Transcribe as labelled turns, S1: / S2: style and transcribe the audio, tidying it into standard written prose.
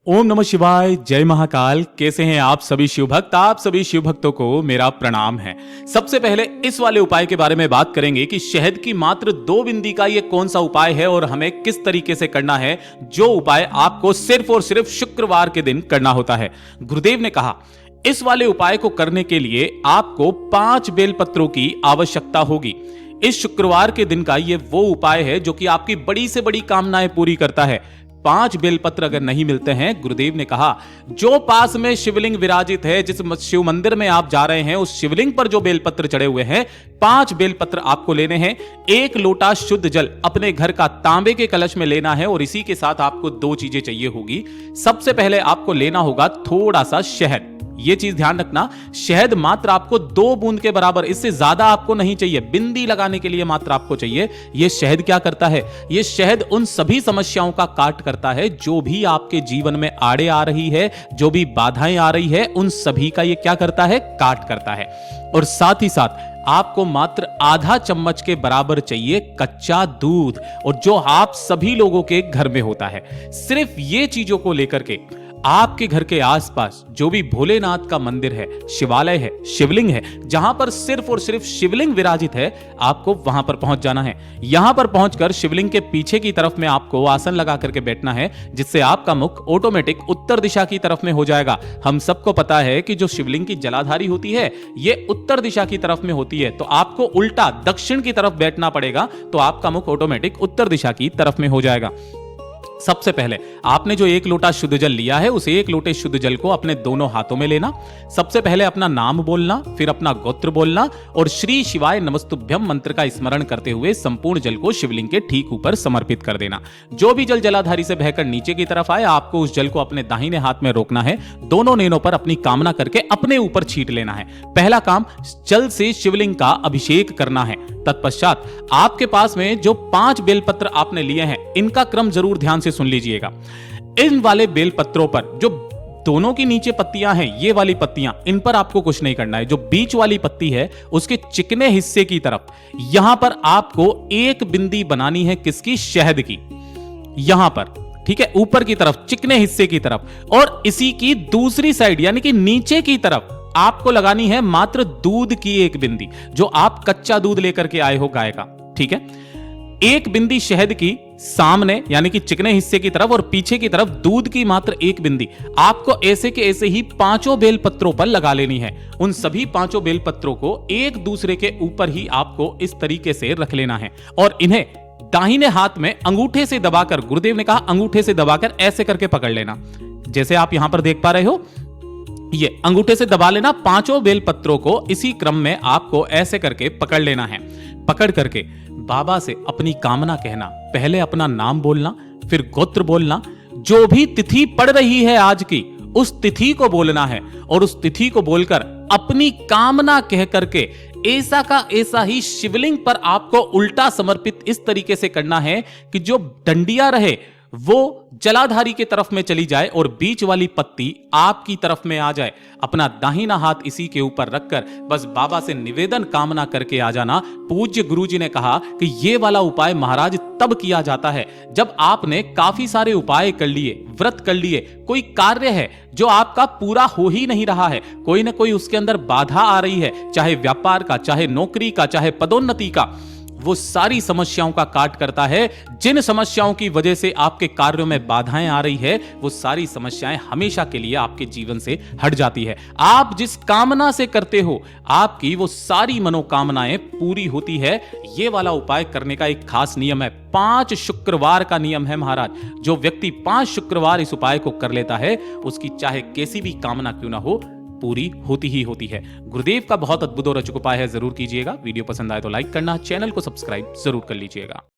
S1: ओम नमः शिवाय, जय महाकाल। कैसे हैं आप सभी शिव भक्त? आप सभी शिव भक्तों को मेरा प्रणाम है। सबसे पहले इस वाले उपाय के बारे में बात करेंगे कि शहद की मात्र 2 बिंदी का ये कौन सा उपाय है और हमें किस तरीके से करना है, जो उपाय आपको सिर्फ और सिर्फ शुक्रवार के दिन करना होता है। गुरुदेव ने कहा इस वाले उपाय को करने के लिए आपको 5 बेलपत्रों की आवश्यकता होगी। इस शुक्रवार के दिन का ये वो उपाय है जो कि आपकी बड़ी से बड़ी कामनाएं पूरी करता है। 5 बेलपत्र अगर नहीं मिलते हैं, गुरुदेव ने कहा जो पास में शिवलिंग विराजित है, जिस शिव मंदिर में आप जा रहे हैं, उस शिवलिंग पर जो बेलपत्र चढ़े हुए हैं, 5 बेलपत्र आपको लेने हैं। 1 लोटा शुद्ध जल अपने घर का तांबे के कलश में लेना है और इसी के साथ आपको 2 चीजें चाहिए होगी। सबसे पहले आपको लेना होगा थोड़ा सा शहद। ये चीज ध्यान रखना, शहद मात्र आपको 2 बूंद के बराबर, इससे ज्यादा आपको नहीं चाहिए। बिंदी लगाने के लिए मात्र आपको चाहिए। ये शहद क्या करता है? ये शहद उन सभी समस्याओं का काट करता है जो भी आपके जीवन में आड़े आ रही है, जो भी बाधाएं आ रही है, उन सभी का ये क्या करता है? काट करता है। और साथ ही साथ आपको मात्र आधा चम्मच के बराबर चाहिए कच्चा दूध, और जो आप सभी लोगों के घर में होता है। सिर्फ ये चीजों को लेकर के आपके घर के आसपास जो भी भोलेनाथ का मंदिर है, शिवालय है, शिवलिंग है, जहां पर सिर्फ और सिर्फ शिवलिंग विराजित है, आपको वहां पर पहुंच जाना है। यहां पर पहुंचकर शिवलिंग के पीछे की तरफ में आपको आसन लगा करके बैठना है, जिससे आपका मुख ऑटोमेटिक उत्तर दिशा की तरफ में हो जाएगा। हम सबको पता है कि जो शिवलिंग की जलाधारी होती है, ये उत्तर दिशा की तरफ में होती है, तो आपको उल्टा दक्षिण की तरफ बैठना पड़ेगा, तो आपका मुख ऑटोमेटिक उत्तर दिशा की तरफ में हो जाएगा। सबसे पहले आपने जो 1 लोटा शुद्ध जल लिया है, उस 1 लोटे शुद्ध जल को अपने दोनों हाथों में लेना। सबसे पहले अपना नाम बोलना, फिर अपना गोत्र बोलना और श्री शिवाय नमस्तुभ्यम मंत्र का स्मरण करते हुए संपूर्ण जल को शिवलिंग के ठीक ऊपर समर्पित कर देना। जो भी जल जलाधारी से बहकर नीचे की तरफ आए, आपको उस जल को अपने दाहिने हाथ में रोकना है। दोनों नैनों पर अपनी कामना करके अपने ऊपर छींट लेना है। पहला काम, जल से शिवलिंग का अभिषेक करना है। तत्पश्चात आपके पास में जो 5 बेलपत्र आपने लिए हैं, इनका क्रम जरूर ध्यान से सुन लीजिएगा। इन वाले बेलपत्रों पर जो दोनों की नीचे पत्तियां हैं, ये वाली पत्तियां, इन पर आपको कुछ नहीं करना है। जो बीच वाली पत्ती है, उसके चिकने हिस्से की तरफ यहां पर आपको 1 बिंदी बनानी है। किसकी? शहद की। यहां पर, ठीक है, ऊपर की तरफ, चिकने हिस्से की तरफ। और इसी की दूसरी साइड यानी कि नीचे की तरफ आपको लगानी है मात्र दूध की 1 बिंदी, जो आप कच्चा दूध लेकर के आए हो गाय का। ठीक है, 1 बिंदी शहद की सामने यानी कि चिकने हिस्से की तरफ, और पीछे की तरफ दूध की मात्र 1 बिंदी आपको ऐसे के ऐसे ही 5 बेलपत्रों पर लगा लेनी है। उन सभी 5 बेलपत्रों को एक दूसरे के ऊपर ही आपको इस तरीके से रख लेना है और इन्हें दाहिने हाथ में अंगूठे से दबाकर, गुरुदेव ने कहा अंगूठे से दबाकर ऐसे करके पकड़ लेना। जैसे आप यहां पर देख पा रहे हो, ये अंगूठे से दबा लेना। 5 बेलपत्रों को इसी क्रम में आपको ऐसे करके पकड़ लेना है। पकड़ करके बाबा से अपनी कामना कहना। पहले अपना नाम बोलना, फिर गोत्र बोलना। जो भी तिथि पड़ रही है आज की, उस तिथि को बोलना है और उस तिथि को बोलकर अपनी कामना कह करके ऐसा का ऐसा ही शिवलिंग पर आपको उल्टा समर्पित इस तरीके से करना है कि जो डंडिया रहे वो जलाधारी के तरफ में चली जाए और बीच वाली पत्ती आपकी तरफ में आ जाए। अपना दाहिना हाथ इसी के ऊपर रखकर बस बाबा से निवेदन कामना करके आ जाना। पूज्य गुरुजी ने कहा कि ये वाला उपाय महाराज तब किया जाता है जब आपने काफी सारे उपाय कर लिए, व्रत कर लिए, कोई कार्य है जो आपका पूरा हो ही नहीं रहा है, कोई ना कोई उसके अंदर बाधा आ रही है, चाहे व्यापार का, चाहे नौकरी का, चाहे पदोन्नति का। वो सारी समस्याओं का काट करता है। जिन समस्याओं की वजह से आपके कार्यों में बाधाएं आ रही है, वो सारी समस्याएं हमेशा के लिए आपके जीवन से हट जाती है। आप जिस कामना से करते हो, आपकी वो सारी मनोकामनाएं पूरी होती है। ये वाला उपाय करने का एक खास नियम है, 5 शुक्रवार का नियम है महाराज। जो व्यक्ति 5 शुक्रवार इस उपाय को कर लेता है, उसकी चाहे कैसी भी कामना क्यों ना हो, पूरी होती ही होती है। गुरुदेव का बहुत अद्भुत और अचूक उपाय है, जरूर कीजिएगा। वीडियो पसंद आए तो लाइक करना, चैनल को सब्सक्राइब जरूर कर लीजिएगा।